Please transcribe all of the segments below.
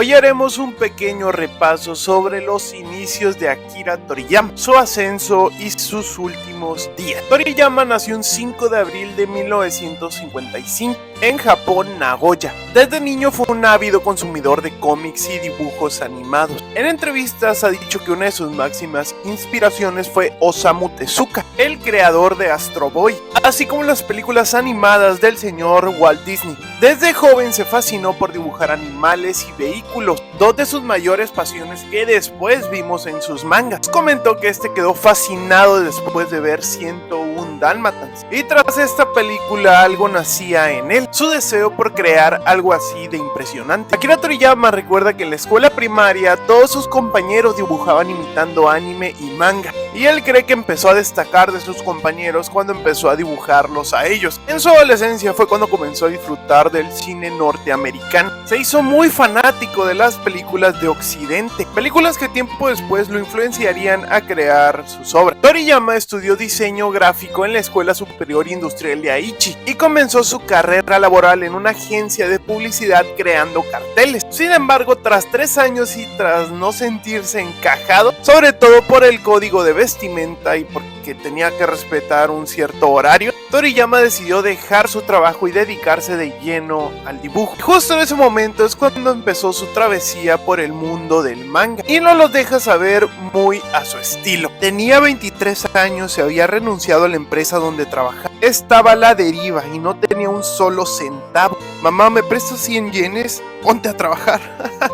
Hoy haremos un pequeño repaso sobre los inicios de Akira Toriyama, su ascenso y sus últimos días. Toriyama nació un 5 de abril de 1955 en Japón, Nagoya. Desde niño fue un ávido consumidor de cómics y dibujos animados. En entrevistas ha dicho que una de sus máximas inspiraciones fue Osamu Tezuka, el creador de Astro Boy, así como las películas animadas del señor Walt Disney. Desde joven se fascinó por dibujar animales y vehículos, dos de sus mayores pasiones que después vimos en sus mangas. Comentó que quedó fascinado después de ver 101 Dálmatas, y tras esta película algo nacía en él, su deseo por crear algo así de impresionante. Akira Toriyama recuerda que en la escuela primaria todos sus compañeros dibujaban imitando anime y manga, y él cree que empezó a destacar de sus compañeros cuando empezó a dibujarlos a ellos. En su adolescencia fue cuando comenzó a disfrutar del cine norteamericano. Se hizo muy fanático de las películas de Occidente, películas que tiempo después lo influenciarían a crear sus obras. Toriyama estudió diseño gráfico en la Escuela Superior Industrial de Aichi y comenzó su carrera laboral en una agencia de publicidad creando carteles. Sin embargo, tras 3 años y tras no sentirse encajado, sobre todo por el código de vestimenta y porque tenía que respetar un cierto horario, Toriyama decidió dejar su trabajo y dedicarse de lleno al dibujo. Y justo en ese momento es cuando empezó su travesía por el mundo del manga, y nos lo deja saber muy a su estilo. Tenía 23 años, se había renunciado a la empresa donde trabajaba, estaba a la deriva y no tenía un solo centavo. Mamá, ¿me prestas 100 yenes? Ponte a trabajar.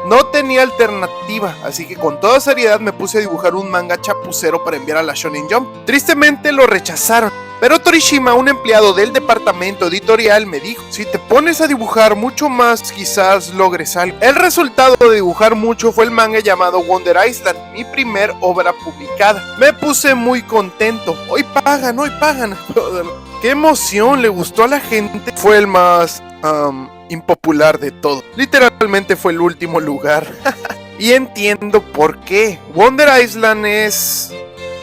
No tenía alternativa, así que con toda seriedad me puse a dibujar un manga chapucero para enviar a la Shonen Jump. Tristemente lo rechazaron, pero Torishima, un empleado del departamento editorial, me dijo: si te pones a dibujar mucho más, quizás logres algo. El resultado de dibujar mucho fue el manga llamado Wonder Island, mi primer obra publicada. Me puse muy contento. Hoy pagan. ¡Qué emoción! Le gustó a la gente. Fue el más impopular de todo. Literalmente fue el último lugar. Y entiendo por qué. Wonder Island es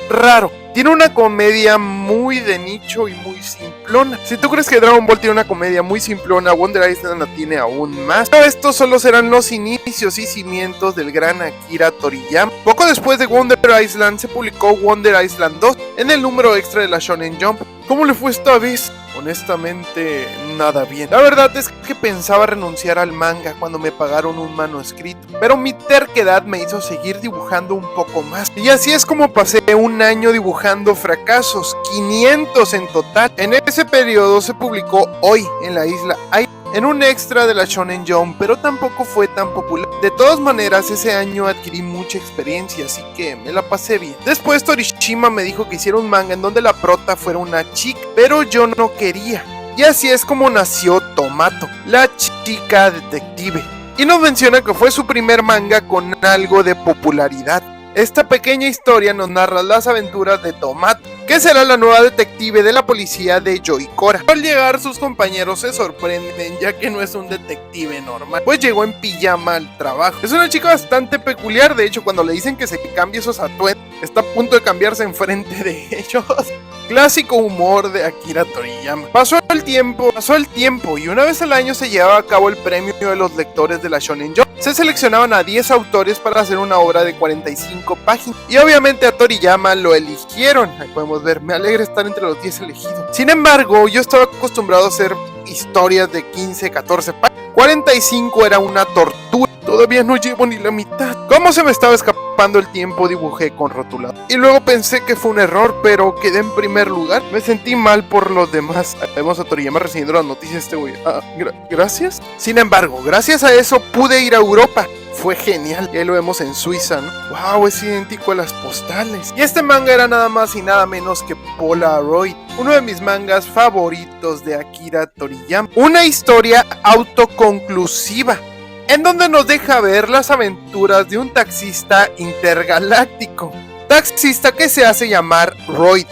raro. Tiene una comedia muy de nicho y muy simplona. Si tú crees que Dragon Ball tiene una comedia muy simplona, Wonder Island la tiene aún más. Pero estos solo serán los inicios y cimientos del gran Akira Toriyama. Poco después de Wonder Island se publicó Wonder Island 2 en el número extra de la Shonen Jump. ¿Cómo le fue esta vez? Honestamente, nada bien. La verdad es que pensaba renunciar al manga cuando me pagaron un manuscrito, pero mi terquedad me hizo seguir dibujando un poco más. Y así es como pasé un año dibujando fracasos, 500 en total. En ese periodo se publicó Hoy en la isla Ai, en un extra de la Shonen Jump, pero tampoco fue tan popular. De todas maneras, ese año adquirí mucha experiencia, así que me la pasé bien. Después Torishima me dijo que hiciera un manga en donde la prota fuera una chica, pero yo no quería. Y así es como nació Tomato, la chica detective. Y nos menciona que fue su primer manga con algo de popularidad. Esta pequeña historia nos narra las aventuras de Tomato, que será la nueva detective de la policía de Yoikora. Al llegar, sus compañeros se sorprenden, ya que no es un detective normal, pues llegó en pijama al trabajo. Es una chica bastante peculiar. De hecho, cuando le dicen que se cambie esos atuendos, está a punto de cambiarse enfrente de ellos. Clásico humor de Akira Toriyama. Pasó el tiempo y una vez al año se llevaba a cabo el premio de los lectores de la Shonen Jump. Se seleccionaban a 10 autores para hacer una obra de 45 páginas, y obviamente a Toriyama lo eligieron. Ahí podemos ver, me alegra estar entre los 10 elegidos. Sin embargo, yo estaba acostumbrado a hacer historias de 15, 14 páginas. 45 era una tortura. Todavía no llevo ni la mitad. Como se me estaba escapando el tiempo, dibujé con rotulado. Y luego pensé que fue un error, pero quedé en primer lugar. Me sentí mal por los demás. Vemos a Toriyama recibiendo las noticias de este güey. Gracias. Sin embargo, gracias a eso pude ir a Europa. Fue genial. Y ahí lo vemos en Suiza, ¿no? Wow, es idéntico a las postales. Y este manga era nada más y nada menos que Polaroid, uno de mis mangas favoritos de Akira Toriyama. Una historia autoconclusiva, en donde nos deja ver las aventuras de un taxista intergaláctico. Taxista que se hace llamar Royd,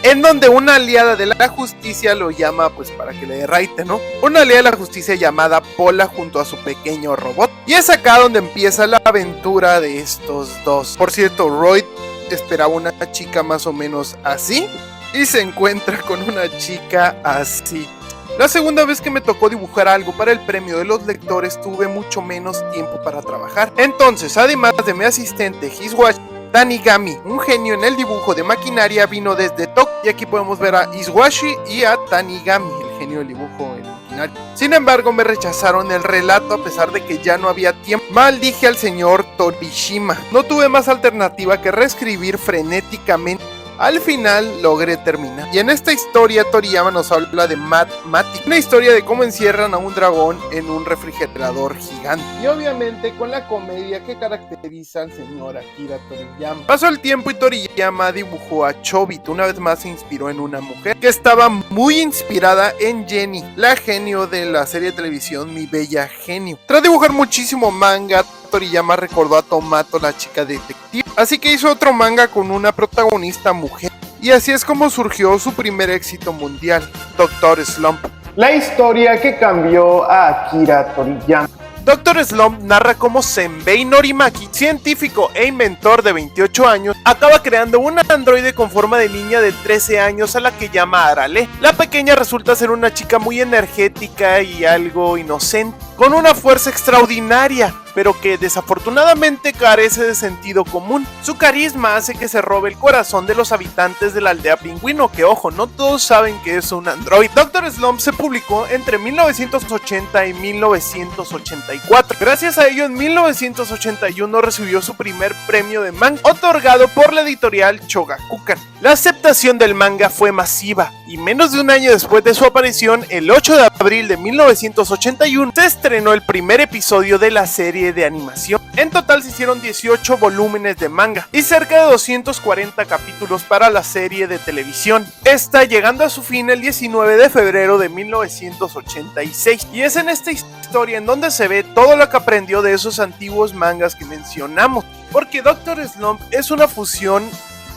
en donde una aliada de la justicia lo llama, pues para que le derraite, ¿no? Una aliada de la justicia llamada Pola junto a su pequeño robot. Y es acá donde empieza la aventura de estos dos. Por cierto, Royd esperaba una chica más o menos así, y se encuentra con una chica así. La segunda vez que me tocó dibujar algo para el premio de los lectores tuve mucho menos tiempo para trabajar. Entonces, además de mi asistente Hiswashi, Tanigami, un genio en el dibujo de maquinaria, vino desde Tokio, y aquí podemos ver a Hiswashi y a Tanigami, el genio del dibujo en maquinaria. Sin embargo, me rechazaron el relato a pesar de que ya no había tiempo. Maldije al señor Torishima. No tuve más alternativa que reescribir frenéticamente. Al final logré terminar. Y en esta historia Toriyama nos habla de Mathematic, una historia de cómo encierran a un dragón en un refrigerador gigante. Y obviamente con la comedia que caracteriza al señor Akira Toriyama. Pasó el tiempo y Toriyama dibujó a Chobito. Una vez más se inspiró en una mujer que estaba muy inspirada en Jenny, la genio de la serie de televisión Mi Bella Genio. Tras dibujar muchísimo manga, Toriyama recordó a Tomato, la chica detective, así que hizo otro manga con una protagonista mujer, y así es como surgió su primer éxito mundial, Dr. Slump, la historia que cambió a Akira Toriyama. Dr. Slump narra cómo Senbei Norimaki, científico e inventor de 28 años, acaba creando un androide con forma de niña de 13 años a la que llama Arale. La pequeña resulta ser una chica muy energética y algo inocente, con una fuerza extraordinaria, pero que desafortunadamente carece de sentido común. Su carisma hace que se robe el corazón de los habitantes de la aldea Pingüino, que ojo, no todos saben que es un android. Dr. Slump se publicó entre 1980 y 1984. Gracias a ello, en 1981 recibió su primer premio de manga, otorgado por la editorial Shogakukan. La aceptación del manga fue masiva, y menos de un año después de su aparición, el 8 de abril de 1981, se estrenó el primer episodio de la serie de animación. En total se hicieron 18 volúmenes de manga y cerca de 240 capítulos para la serie de televisión. Esta llegando a su fin el 19 de febrero de 1986. Y es en esta historia en donde se ve todo lo que aprendió de esos antiguos mangas que mencionamos. Porque Dr. Slump es una fusión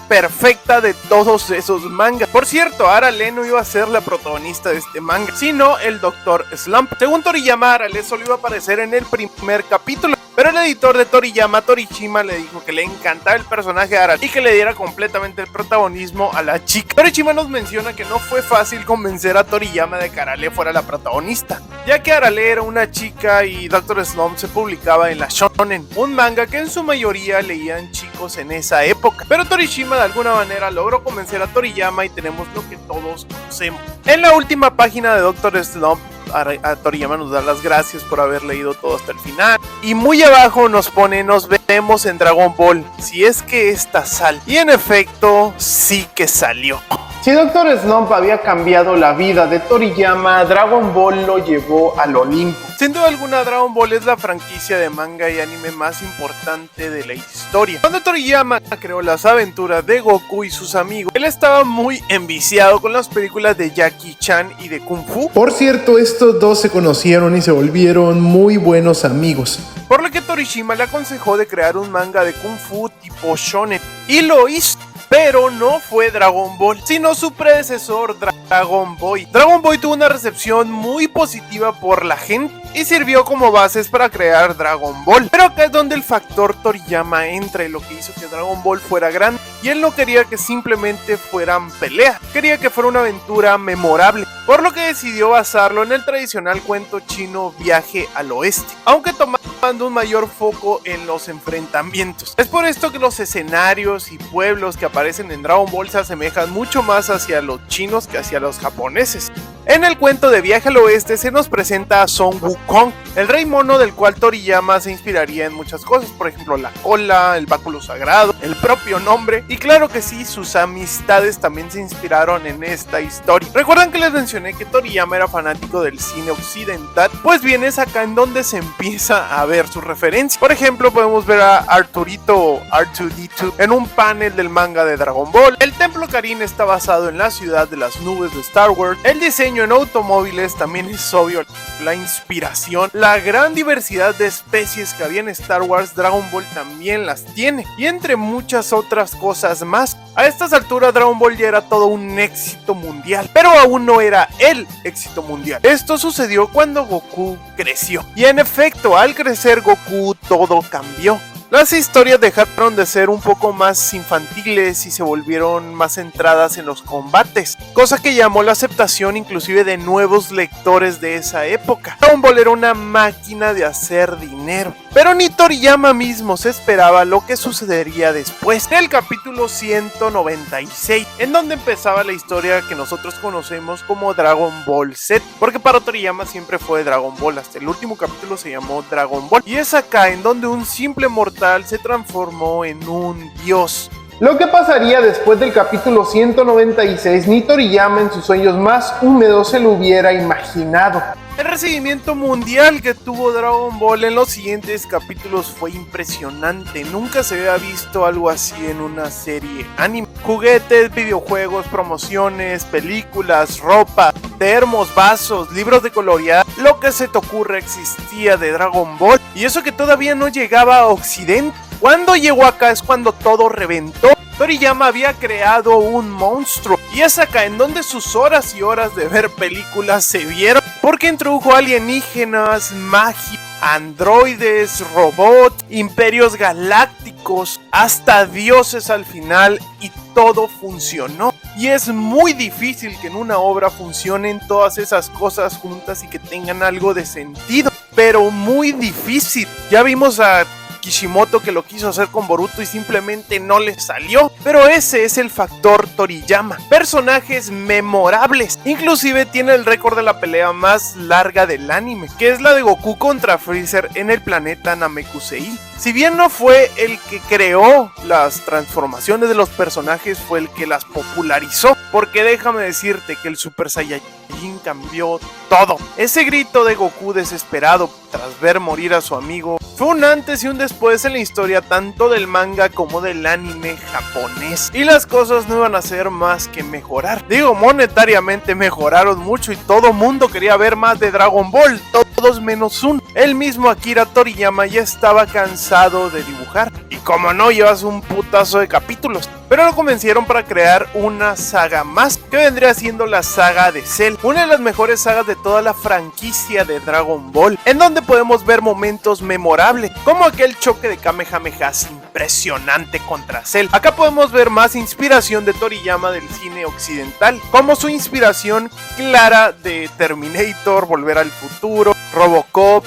perfecta de todos esos mangas. Por cierto, Arale no iba a ser la protagonista de este manga, sino el Dr. Slump. Según Toriyama, Arale solo iba a aparecer en el primer capítulo, pero el editor de Toriyama, Torishima, le dijo que le encantaba el personaje de Arale y que le diera completamente el protagonismo a la chica. Torishima nos menciona que no fue fácil convencer a Toriyama de que Arale fuera la protagonista, ya que Arale era una chica y Dr. Slump se publicaba en la Shonen, un manga que en su mayoría leían chicos en esa época. Pero Torishima de alguna manera logró convencer a Toriyama y tenemos lo que todos conocemos. En la última página de Dr. Slump, a Toriyama nos da las gracias por haber leído todo hasta el final, y muy abajo nos pone: nos vemos en Dragon Ball, si es que esta sale. Y en efecto, sí que salió. Si Dr. Slump había cambiado la vida de Toriyama, Dragon Ball lo llevó al Olimpo. Sin duda alguna, Dragon Ball es la franquicia de manga y anime más importante de la historia. Cuando Toriyama creó las aventuras de Goku y sus amigos, él estaba muy enviciado con las películas de Jackie Chan y de Kung Fu. Por cierto, estos dos se conocieron y se volvieron muy buenos amigos. Por lo que Torishima le aconsejó de crear un manga de Kung Fu tipo shonen, y lo hizo. Pero no fue Dragon Ball, sino su predecesor, Dragon Boy. Dragon Boy tuvo una recepción muy positiva por la gente y sirvió como bases para crear Dragon Ball. Pero acá es donde el factor Toriyama entra, y lo que hizo que Dragon Ball fuera grande. Y él no quería que simplemente fueran peleas, quería que fuera una aventura memorable, por lo que decidió basarlo en el tradicional cuento chino Viaje al Oeste, aunque tomando un mayor foco en los enfrentamientos. Es por esto que los escenarios y pueblos que aparecen en Dragon Ball se asemejan mucho más hacia los chinos que hacia los japoneses. En el cuento de Viaje al Oeste se nos presenta a Son Wukong, el rey mono del cual Toriyama se inspiraría en muchas cosas, por ejemplo la cola, el báculo sagrado, el propio nombre, y claro que sí, sus amistades también se inspiraron en esta historia. ¿Recuerdan que les mencioné que Toriyama era fanático del cine occidental? Pues bien, es acá en donde se empieza a ver sus referencias. Por ejemplo, podemos ver a Arturito o R2-D2 en un panel del manga de Dragon Ball. El templo Karin está basado en la ciudad de las nubes de Star Wars. El diseño en automóviles también es obvio, la inspiración, la gran diversidad de especies que había en Star Wars, Dragon Ball también las tiene, y entre muchas otras cosas más. A estas alturas Dragon Ball ya era todo un éxito mundial, pero aún no era el éxito mundial. Esto sucedió cuando Goku creció, y en efecto, al crecer Goku todo cambió. Las historias dejaron de ser un poco más infantiles y se volvieron más centradas en los combates, cosa que llamó la aceptación inclusive de nuevos lectores de esa época. Dragon Ball era una máquina de hacer dinero, pero ni Toriyama mismo se esperaba lo que sucedería después, en el capítulo 196, en donde empezaba la historia que nosotros conocemos como Dragon Ball Z, porque para Toriyama siempre fue Dragon Ball, hasta el último capítulo se llamó Dragon Ball, y es acá en donde un simple mortal se transformó en un dios. Lo que pasaría después del capítulo 196, ni Toriyama en sus sueños más húmedos se lo hubiera imaginado. El recibimiento mundial que tuvo Dragon Ball en los siguientes capítulos fue impresionante. Nunca se había visto algo así en una serie anime. Juguetes, videojuegos, promociones, películas, ropa, termos, vasos, libros de colorear. Lo que se te ocurra existía de Dragon Ball. Y eso que todavía no llegaba a Occidente. Cuando llegó acá es cuando todo reventó. Toriyama había creado un monstruo, y es acá en donde sus horas y horas de ver películas se vieron, porque introdujo alienígenas, magia, androides, robots, imperios galácticos, hasta dioses al final, y todo funcionó. Y es muy difícil que en una obra funcionen todas esas cosas juntas y que tengan algo de sentido, pero muy difícil. Ya vimos a Kishimoto que lo quiso hacer con Boruto y simplemente no le salió, pero ese es el factor Toriyama. Personajes memorables, inclusive tiene el récord de la pelea más larga del anime, que es la de Goku contra Freezer en el planeta Namekusei. Si bien no fue el que creó las transformaciones de los personajes, fue el que las popularizó, porque déjame decirte que el Super Saiyajin cambió todo. Ese grito de Goku desesperado tras ver morir a su amigo fue un antes y un después en la historia tanto del manga como del anime japonés, y las cosas no iban a ser más que mejorar. Digo, monetariamente mejoraron mucho y todo mundo quería ver más de Dragon Ball, todos menos uno. El mismo Akira Toriyama ya estaba cansado de dibujar, y como no, llevas un putazo de capítulos, pero lo convencieron para crear una saga más, que vendría siendo la saga de Cell, una de las mejores sagas de toda la franquicia de Dragon Ball, en donde podemos ver momentos memorables, como aquel choque de Kamehamehas impresionante contra Cell. Acá podemos ver más inspiración de Toriyama del cine occidental, como su inspiración clara de Terminator, Volver al Futuro, Robocop.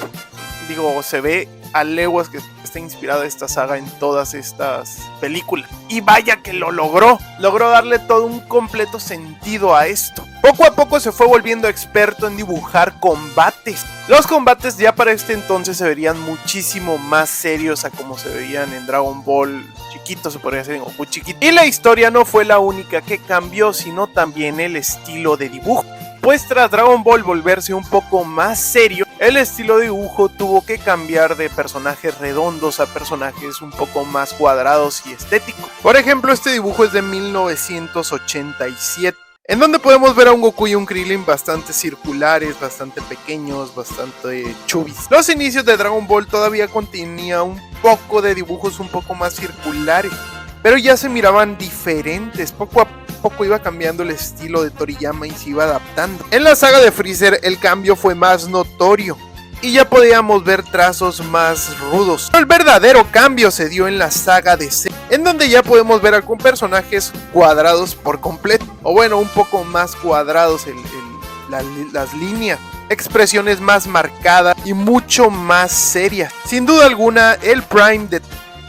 Digo, se ve a leguas que está inspirada esta saga en todas estas películas. Y vaya que lo logró. Logró darle todo un completo sentido a esto. Poco a poco se fue volviendo experto en dibujar combates. Los combates ya para este entonces se verían muchísimo más serios a como se veían en Dragon Ball chiquito, se podría decir en Goku chiquito. Y la historia no fue la única que cambió, sino también el estilo de dibujo. Pues tras Dragon Ball volverse un poco más serio, el estilo de dibujo tuvo que cambiar de personajes redondos a personajes un poco más cuadrados y estéticos. Por ejemplo, este dibujo es de 1987, en donde podemos ver a un Goku y un Krillin bastante circulares, bastante pequeños, bastante chubis. Los inicios de Dragon Ball todavía contenía un poco de dibujos un poco más circulares, pero ya se miraban diferentes. Poco a poco iba cambiando el estilo de Toriyama y se iba adaptando. En la saga de Freezer el cambio fue más notorio y ya podíamos ver trazos más rudos. Pero el verdadero cambio se dio en la saga de Cell, en donde ya podemos ver con personajes cuadrados por completo, o bueno, un poco más cuadrados las líneas, expresiones más marcadas y mucho más serias. Sin duda alguna, el Prime de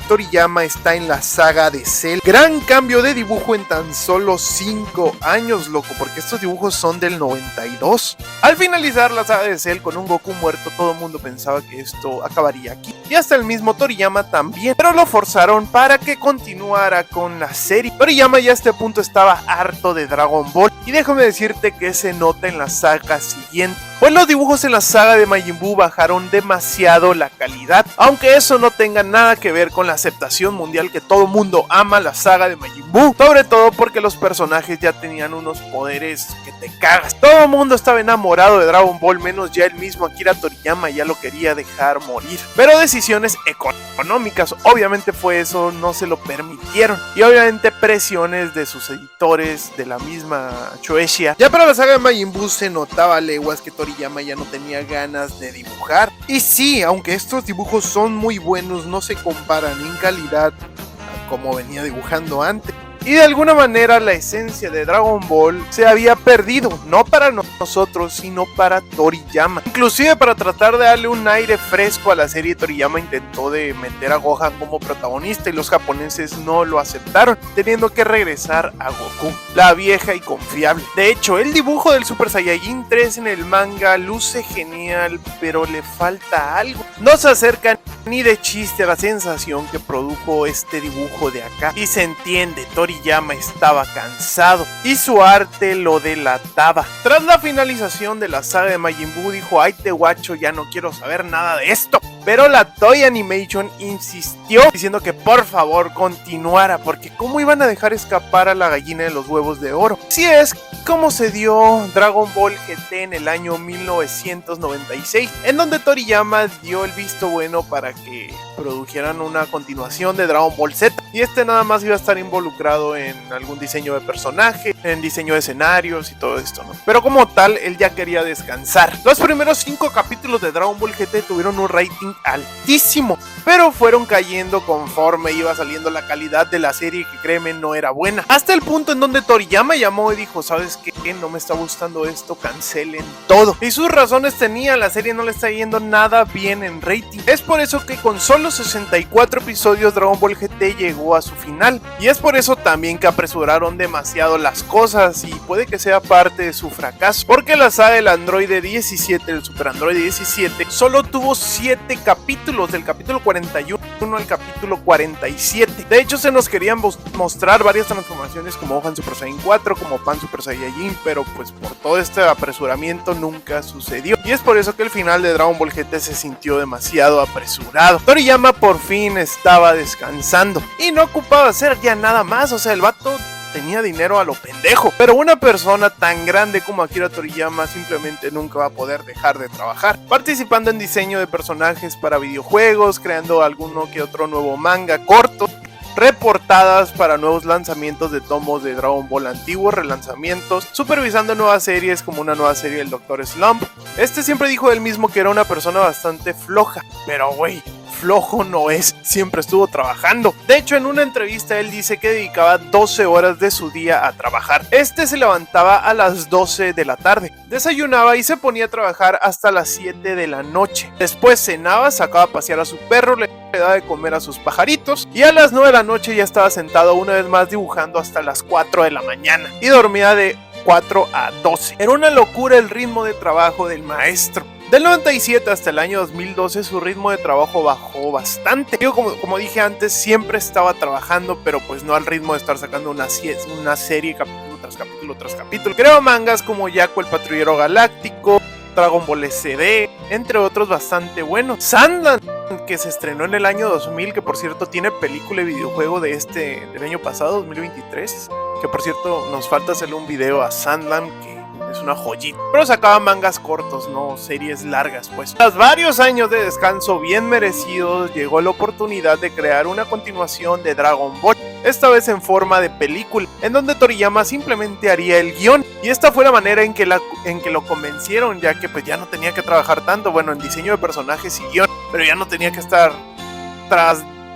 Toriyama está en la saga de Cell. Gran cambio de dibujo en tan solo 5 años, loco, porque estos dibujos son del 92. Al finalizar la saga de Cell con un Goku muerto, todo el mundo pensaba que esto acabaría aquí, y hasta el mismo Toriyama también, pero lo forzaron para que continuara con la serie. Toriyama ya a este punto estaba harto de Dragon Ball, y déjame decirte que se nota en la saga siguiente, pues los dibujos en la saga de Majin Buu bajaron demasiado la calidad, aunque eso no tenga nada que ver con la aceptación mundial que todo mundo ama la saga de Majin Buu, sobre todo porque los personajes ya tenían unos poderes que te cagas. Todo el mundo estaba enamorado de Dragon Ball, menos ya el mismo Akira Toriyama ya lo quería dejar morir, pero decisiones económicas, obviamente fue eso, no se lo permitieron, y obviamente presiones de sus editores, de la misma Shueisha. Ya para la saga de Majin Buu se notaba a leguas que Toriyama Toriyama ya no tenía ganas de dibujar. Y sí, aunque estos dibujos son muy buenos, no se comparan en calidad a como venía dibujando antes. Y de alguna manera la esencia de Dragon Ball se había perdido, no para nosotros, sino para Toriyama. Inclusive para tratar de darle un aire fresco a la serie, Toriyama intentó de meter a Gohan como protagonista y los japoneses no lo aceptaron, teniendo que regresar a Goku, la vieja y confiable. De hecho, el dibujo del Super Saiyajin 3 en el manga luce genial, pero le falta algo. No se acerca ni de chiste a la sensación que produjo este dibujo de acá. Y se entiende, Toriyama estaba cansado y su arte lo delataba. Tras la finalización de la saga de Majin Buu dijo: "Ay te guacho, ya no quiero saber nada de esto". Pero la Toei Animation insistió diciendo que por favor continuara, porque cómo iban a dejar escapar a la gallina de los huevos de oro. Si es como se dio Dragon Ball GT en el año 1996, en donde Toriyama dio el visto bueno para que produjeran una continuación de Dragon Ball Z, y este nada más iba a estar involucrado en algún diseño de personaje, en diseño de escenarios y todo esto, ¿no? Pero como tal, él ya quería descansar. Los primeros 5 capítulos de Dragon Ball GT tuvieron un rating altísimo, pero fueron cayendo conforme iba saliendo la calidad de la serie, que créeme no era buena, hasta el punto en donde Toriyama llamó y dijo: "¿Sabes qué? No me está gustando esto, cancelen todo". Y sus razones tenía, la serie no le está yendo nada bien en rating. Es por eso que con solo 64 episodios Dragon Ball GT llegó a su final, y es por eso también que apresuraron demasiado las cosas, y puede que sea parte de su fracaso, porque la saga del Androide 17, el Super Androide 17, solo tuvo 7 capítulos, del capítulo 41 al capítulo 47. De hecho, se nos querían mostrar varias transformaciones como Gohan Super Saiyan 4, como Pan Super Saiyajin, pero pues por todo este apresuramiento nunca sucedió, y es por eso que el final de Dragon Ball GT se sintió demasiado apresurado. Toriyama por fin estaba descansando y no ocupaba hacer ya nada más, o sea, el vato tenía dinero a lo pendejo, pero una persona tan grande como Akira Toriyama simplemente nunca va a poder dejar de trabajar, participando en diseño de personajes para videojuegos, creando alguno que otro nuevo manga corto, reportadas para nuevos lanzamientos de tomos de Dragon Ball antiguos, relanzamientos, supervisando nuevas series como una nueva serie del Dr. Slump. Este siempre dijo él mismo que era una persona bastante floja, pero güey, flojo no es, siempre estuvo trabajando. De hecho, en una entrevista él dice que dedicaba 12 horas de su día a trabajar. Este se levantaba a las 12 de la tarde, desayunaba y se ponía a trabajar hasta las 7 de la noche. Después cenaba, sacaba a pasear a su perro, le daba de comer a sus pajaritos, y a las 9 de la noche ya estaba sentado una vez más dibujando hasta las 4 de la mañana, y dormía de 4 a 12. Era una locura el ritmo de trabajo del maestro. Del 97 hasta el año 2012 su ritmo de trabajo bajó bastante. Yo como dije antes, siempre estaba trabajando, pero pues no al ritmo de estar sacando una serie capítulo tras capítulo tras capítulo. Creó mangas como Yaku el Patrullero Galáctico, Dragon Ball SD, entre otros bastante buenos. Sandland, que se estrenó en el año 2000, que por cierto tiene película y videojuego del año pasado, 2023, que por cierto nos falta hacerle un video a Sandland, que es una joyita, pero sacaba mangas cortos, no series largas pues. Tras varios años de descanso bien merecidos, llegó la oportunidad de crear una continuación de Dragon Ball, esta vez en forma de película, en donde Toriyama simplemente haría el guión, y esta fue la manera en que lo convencieron, ya que pues ya no tenía que trabajar tanto, bueno, en diseño de personajes y guión, pero ya no tenía que estar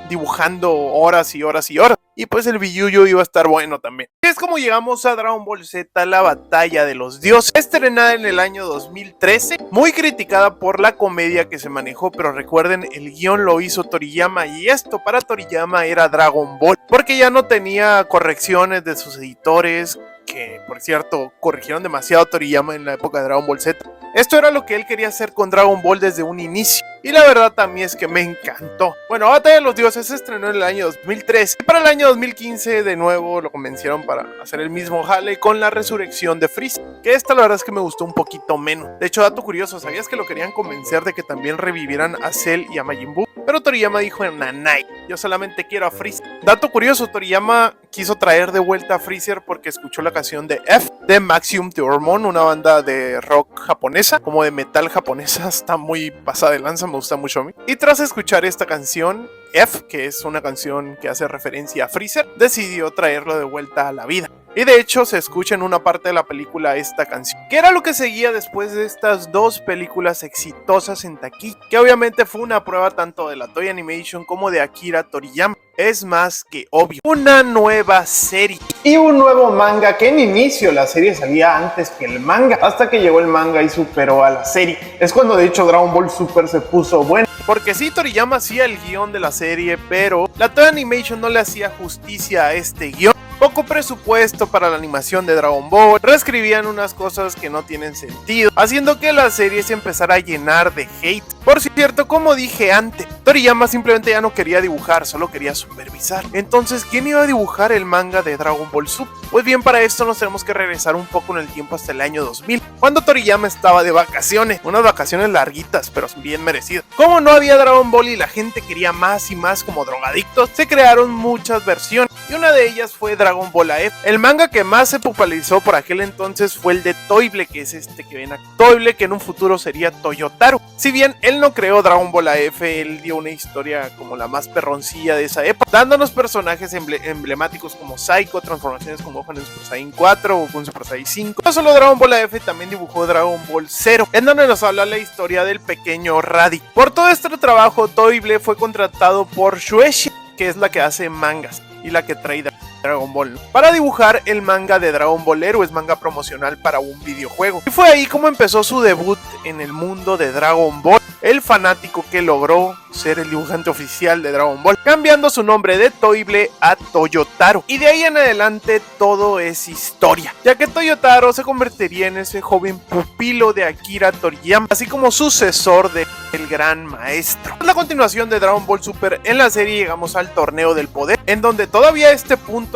dibujando horas y horas y horas. Y pues el billuyo iba a estar bueno también. Es como llegamos a Dragon Ball Z, la batalla de los dioses, estrenada en el año 2013, muy criticada por la comedia que se manejó, pero recuerden, el guión lo hizo Toriyama, y esto para Toriyama era Dragon Ball, porque ya no tenía correcciones de sus editores, que por cierto corrigieron demasiado a Toriyama en la época de Dragon Ball Z. Esto era lo que él quería hacer con Dragon Ball desde un inicio, y la verdad también es que me encantó. Bueno, Batalla de los Dioses se estrenó en el año 2013, y para el año 2015 de nuevo lo convencieron para hacer el mismo jale con la resurrección de Freezer, que esta la verdad es que me gustó un poquito menos. De hecho, dato curioso, ¿sabías que lo querían convencer de que también revivieran a Cell y a Majin Buu? Pero Toriyama dijo: nanay, yo solamente quiero a Freezer. Dato curioso, Toriyama quiso traer de vuelta a Freezer porque escuchó la canción de F de Maximum The Hormone, una banda de rock japonesa, como de metal japonesa, está muy pasada de lanza, me gusta mucho a mí. Y tras escuchar esta canción, F, que es una canción que hace referencia a Freezer, decidió traerlo de vuelta a la vida. y de hecho se escucha en una parte de la película esta canción, que era lo que seguía después de estas dos películas exitosas en taquilla, que obviamente fue una prueba tanto de la Toei Animation como de Akira Toriyama. Es más que obvio, una nueva serie y un nuevo manga, que en inicio la serie salía antes que el manga, hasta que llegó el manga y superó a la serie. Es cuando de hecho Dragon Ball Super se puso bueno, porque sí, Toriyama hacía el guión de la serie, pero la Toei Animation no le hacía justicia a este guión. Poco presupuesto para la animación de Dragon Ball, reescribían unas cosas que no tienen sentido, haciendo que la serie se empezara a llenar de hate. Por cierto, como dije antes, Toriyama simplemente ya no quería dibujar, solo quería supervisar. Entonces, ¿quién iba a dibujar el manga de Dragon Ball Super? Pues bien, para esto nos tenemos que regresar un poco en el tiempo hasta el año 2000, cuando Toriyama estaba de vacaciones, unas vacaciones larguitas, pero bien merecidas. Como no había Dragon Ball y la gente quería más y más como drogadictos, se crearon muchas versiones, y una de ellas fue Dragon Ball AF. El manga que más se popularizó por aquel entonces fue el de Toible, que es este que ven aquí. Toible, que en un futuro sería Toyotaro. Si bien él no creó Dragon Ball AF, él dio una historia como la más perroncilla de esa época, dándonos personajes emblemáticos como Psycho, transformaciones con Gohan en Super Saiyan 4 o con Super Saiyan 5. No solo Dragon Ball AF, también dibujó Dragon Ball Zero, en donde nos habla la historia del pequeño Raditz. Por todo este trabajo, Toible fue contratado por Shueisha, que es la que hace mangas y la que trae Dragon Ball, para dibujar el manga de Dragon Ball Heroes, manga promocional para un videojuego. Y fue ahí como empezó su debut en el mundo de Dragon Ball, el fanático que logró ser el dibujante oficial de Dragon Ball, cambiando su nombre de Toible a Toyotaro. Y de ahí en adelante todo es historia, ya que Toyotaro se convertiría en ese joven pupilo de Akira Toriyama, así como sucesor del gran maestro. En la continuación de Dragon Ball Super, en la serie llegamos al Torneo del Poder, en donde todavía a este punto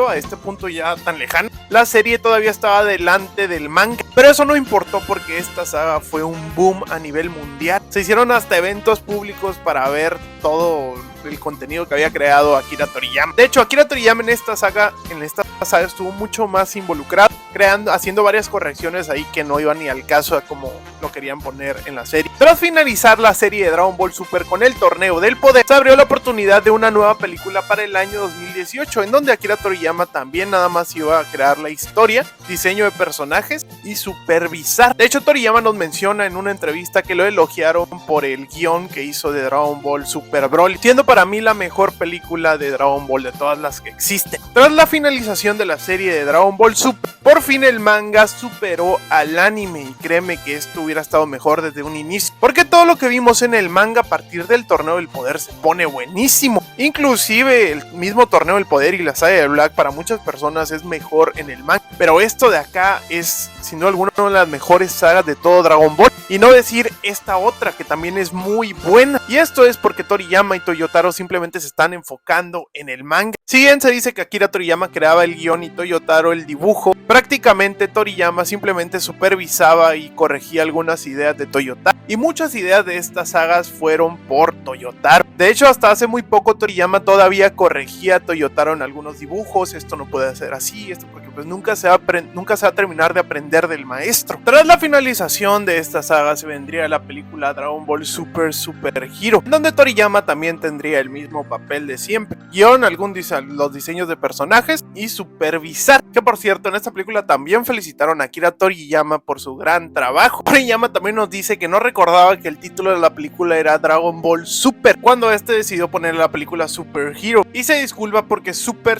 ya tan lejano, la serie todavía estaba delante del manga, pero eso no importó porque esta saga fue un boom a nivel mundial. Se hicieron hasta eventos públicos para ver todo el contenido que había creado Akira Toriyama. De hecho, Akira Toriyama en esta saga estuvo mucho más involucrado, haciendo varias correcciones ahí que no iban ni al caso a como lo querían poner en la serie. Tras finalizar la serie de Dragon Ball Super con el Torneo del Poder, se abrió la oportunidad de una nueva película para el año 2018, en donde Akira Toriyama también nada más iba a crear la historia, diseño de personajes y supervisar. De hecho, Toriyama nos menciona en una entrevista que lo elogiaron por el guión que hizo de Dragon Ball Super Broly, siendo para mí la mejor película de Dragon Ball de todas las que existen. Tras la finalización de la serie de Dragon Ball Super, por fin el manga superó al anime, y créeme que esto hubiera estado mejor desde un inicio, porque todo lo que vimos en el manga a partir del Torneo del Poder se pone buenísimo. Inclusive el mismo Torneo del Poder y la saga de Black para muchas personas es mejor en el manga, pero esto de acá es sin duda alguna una de las mejores sagas de todo Dragon Ball, y no decir esta otra que también es muy buena. Y esto es porque Toriyama y Toyotaro simplemente se están enfocando en el manga. Si bien se dice que Akira Toriyama creaba el guión y Toyotaro el dibujo, prácticamente Toriyama simplemente supervisaba y corregía algunas ideas de Toyotaro, y muchas ideas de estas sagas fueron por Toyotaro. De hecho, hasta hace muy poco Toriyama todavía corregía a Toyotaro en algunos dibujos: esto no puede ser así, esto porque pues nunca se va a terminar de aprender del maestro. Tras la finalización de esta saga se vendría la película Dragon Ball Super Hero, donde Toriyama también tendría el mismo papel de siempre: guión, los diseños de personajes y supervisar. Que por cierto, en esta película también felicitaron a Akira Toriyama por su gran trabajo. Toriyama también nos dice que no recordaba que el título de la película era Dragon Ball Super, cuando decidió poner la película Super Hero, y se disculpa porque Super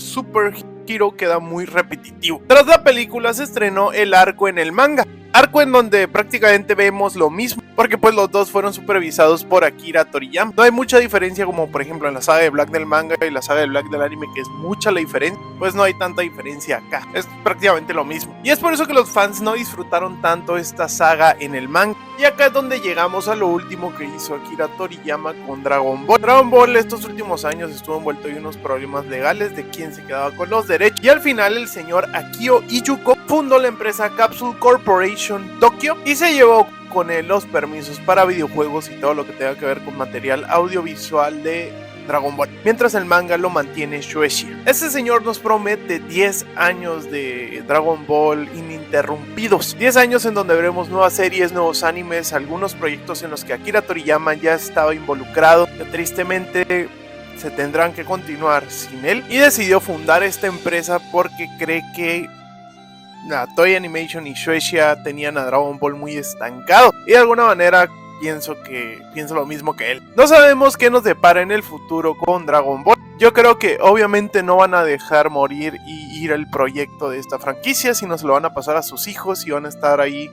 Hero queda muy repetitivo. Tras la película se estrenó el arco en el manga, arco en donde prácticamente vemos lo mismo, porque pues los dos fueron supervisados por Akira Toriyama. No hay mucha diferencia como por ejemplo en la saga de Black del manga y la saga de Black del anime, que es mucha la diferencia. Pues no hay tanta diferencia acá, es prácticamente lo mismo, y es por eso que los fans no disfrutaron tanto esta saga en el manga. Y acá es donde llegamos a lo último que hizo Akira Toriyama con Dragon Ball. Dragon Ball estos últimos años estuvo envuelto en unos problemas legales de quién se quedaba con los derechos, y al final el señor Akio Izuku fundó la empresa Capsule Corporation Tokyo y se llevó con él los permisos para videojuegos y todo lo que tenga que ver con material audiovisual de Dragon Ball, mientras el manga lo mantiene Shueisha. Este señor nos promete 10 años de Dragon Ball ininterrumpidos, 10 años en donde veremos nuevas series, nuevos animes, algunos proyectos en los que Akira Toriyama ya estaba involucrado, que tristemente se tendrán que continuar sin él, y decidió fundar esta empresa porque cree que la Toei Animation y Shueisha tenían a Dragon Ball muy estancado y de alguna manera pienso lo mismo que él. No sabemos qué nos depara en el futuro con Dragon Ball. Yo creo que obviamente no van a dejar morir y ir el proyecto de esta franquicia, sino se lo van a pasar a sus hijos y van a estar ahí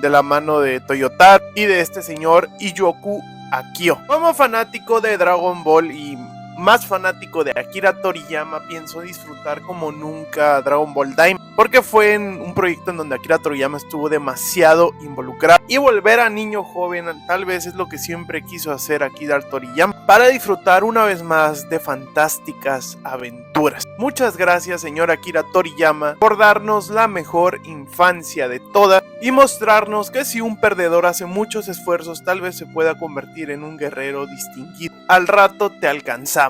de la mano de Toyotaro y de este señor Iyoku Akio. Como fanático de Dragon Ball y más fanático de Akira Toriyama, pienso disfrutar como nunca Dragon Ball Daima, porque fue en un proyecto en donde Akira Toriyama estuvo demasiado involucrado, y volver a niño joven tal vez es lo que siempre quiso hacer Akira Toriyama, para disfrutar una vez más de fantásticas aventuras. Muchas gracias, señor Akira Toriyama, por darnos la mejor infancia de todas y mostrarnos que si un perdedor hace muchos esfuerzos, tal vez se pueda convertir en un guerrero distinguido. Al rato te alcanzamos.